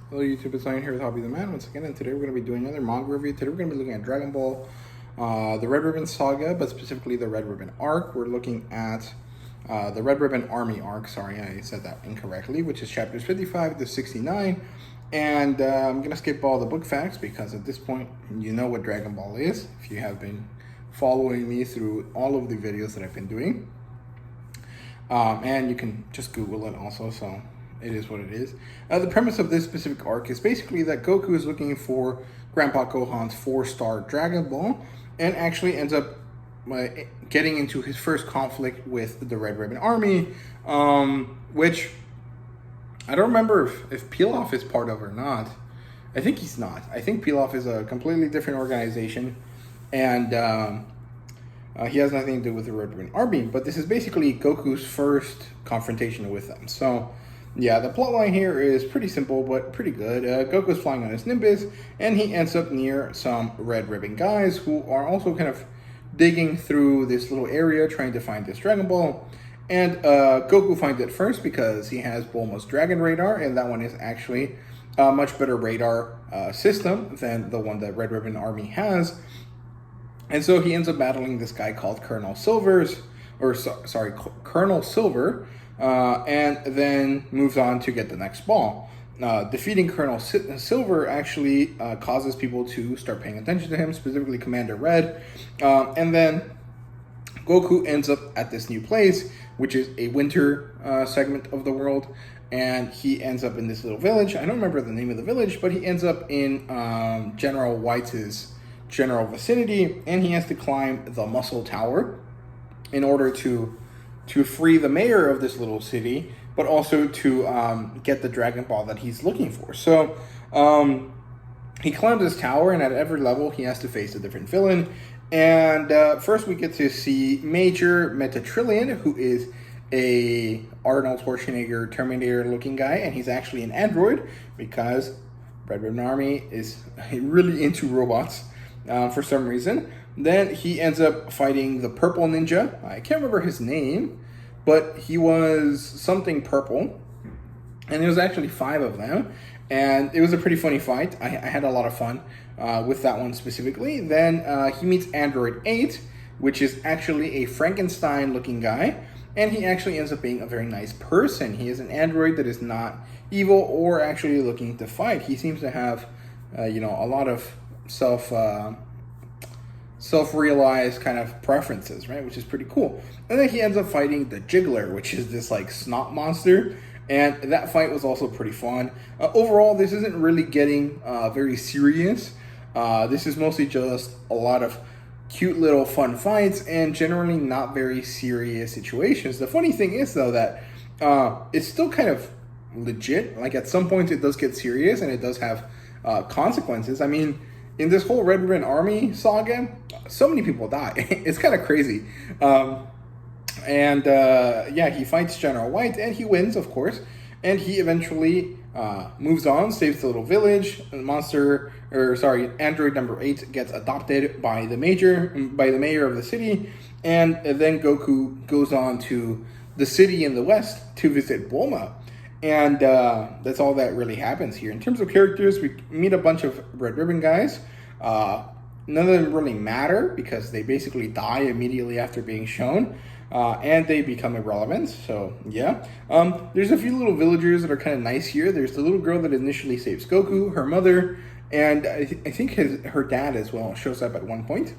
Hello YouTube, it's Lion here with Hobby the Man once again, and today we're going to be doing another manga review. Today we're going to be looking at Dragon Ball, the Red Ribbon Saga, but specifically the Red Ribbon arc. We're looking at the Red Ribbon Army arc, sorry I said that incorrectly, which is chapters 55 to 69. And I'm going to skip all the book facts because at this point you know what Dragon Ball is, if you have been following me through all of the videos that I've been doing. And you can just Google it also, so it is what it is. The premise of this specific arc is basically that Goku is looking for Grandpa Gohan's 4-star Dragon Ball and actually ends up getting into his first conflict with the Red Ribbon Army, which I don't remember if Pilaf is part of or not. I think he's not. I think Pilaf is a completely different organization, and he has nothing to do with the Red Ribbon Army, but this is basically Goku's first confrontation with them. So yeah, the plotline here is pretty simple, but pretty good. Goku's flying on his Nimbus, and he ends up near some Red Ribbon guys who are also kind of digging through this little area trying to find this Dragon Ball. And Goku finds it first because he has Bulma's Dragon Radar, and that one is actually a much better radar system than the one that Red Ribbon Army has. And so he ends up battling this guy called Colonel Silver, and then moves on to get the next ball. Defeating Colonel Silver actually causes people to start paying attention to him, specifically Commander Red. And then Goku ends up at this new place, which is a winter segment of the world. And he ends up in this little village. I don't remember the name of the village, but he ends up in General White's general vicinity, and he has to climb the Muscle Tower in order to free the mayor of this little city, but also to get the Dragon Ball that he's looking for. So he climbs this tower, and at every level he has to face a different villain. And first we get to see Major Metatrillion, who is a Arnold Schwarzenegger Terminator looking guy, and he's actually an android because Red Ribbon Army is really into robots for some reason. Then he ends up fighting the purple ninja. I can't remember his name, but he was something purple. And there was actually 5 of them. And it was a pretty funny fight. I had a lot of fun with that one specifically. Then he meets Android 8, which is actually a Frankenstein-looking guy. And he actually ends up being a very nice person. He is an android that is not evil or actually looking to fight. He seems to have, a lot of self-realized kind of preferences, right? Which is pretty cool. And then he ends up fighting the Jiggler, which is this like snot monster. And that fight was also pretty fun. Overall, this isn't really getting very serious. This is mostly just a lot of cute little fun fights and generally not very serious situations. The funny thing is, though, that it's still kind of legit. Like at some points it does get serious and it does have consequences. I mean, in this whole Red Ribbon Army saga, so many people die. It's kind of crazy. Yeah, he fights General White, and he wins, of course. And he eventually moves on, saves the little village. Android number 8 gets adopted by the mayor of the city. And then Goku goes on to the city in the west to visit Bulma. And that's all that really happens here. In terms of characters, we meet a bunch of Red Ribbon guys. None of them really matter because they basically die immediately after being shown. And they become irrelevant, so yeah. There's a few little villagers that are kind of nice here. There's the little girl that initially saves Goku, her mother, and I think her dad as well shows up at one point.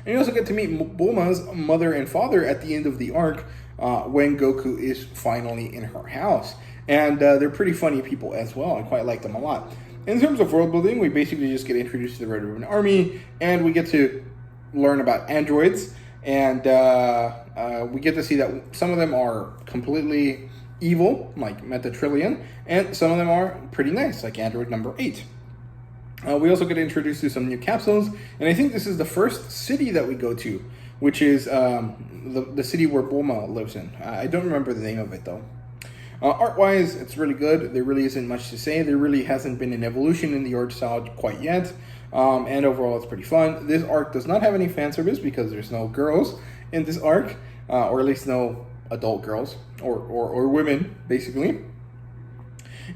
And you also get to meet Bulma's mother and father at the end of the arc, when Goku is finally in her house. And they're pretty funny people as well. I quite like them a lot. In terms of world building, we basically just get introduced to the Red Ribbon Army, and we get to learn about androids. And we get to see that some of them are completely evil, like Metatrillion, and some of them are pretty nice, like Android number 8. We also get introduced to some new capsules, and I think this is the first city that we go to, which is the city where Bulma lives in. I don't remember the name of it, though. Art-wise, it's really good. There really isn't much to say. There really hasn't been an evolution in the art style quite yet. And overall, it's pretty fun. This arc does not have any fan service because there's no girls in this arc, or at least no adult girls or women, basically.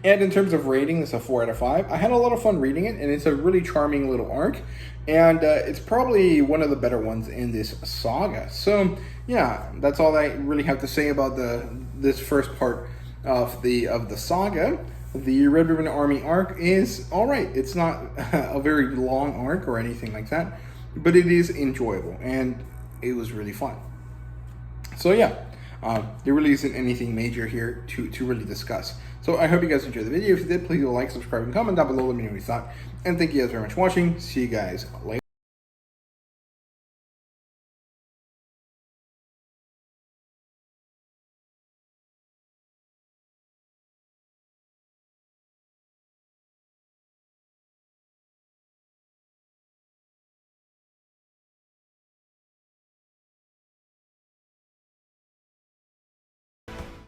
And in terms of rating, it's a 4 out of 5. I had a lot of fun reading it, and it's a really charming little arc, and it's probably one of the better ones in this saga. So yeah, that's all I really have to say about this first part of the saga. The Red Ribbon Army arc is all right. It's not a very long arc or anything like that, but it is enjoyable, and it was really fun. So yeah, there really isn't anything major here to really discuss. So I hope you guys enjoyed the video. If you did, please like, subscribe, and comment down below. Let me know what you thought. And thank you guys very much for watching. See you guys later.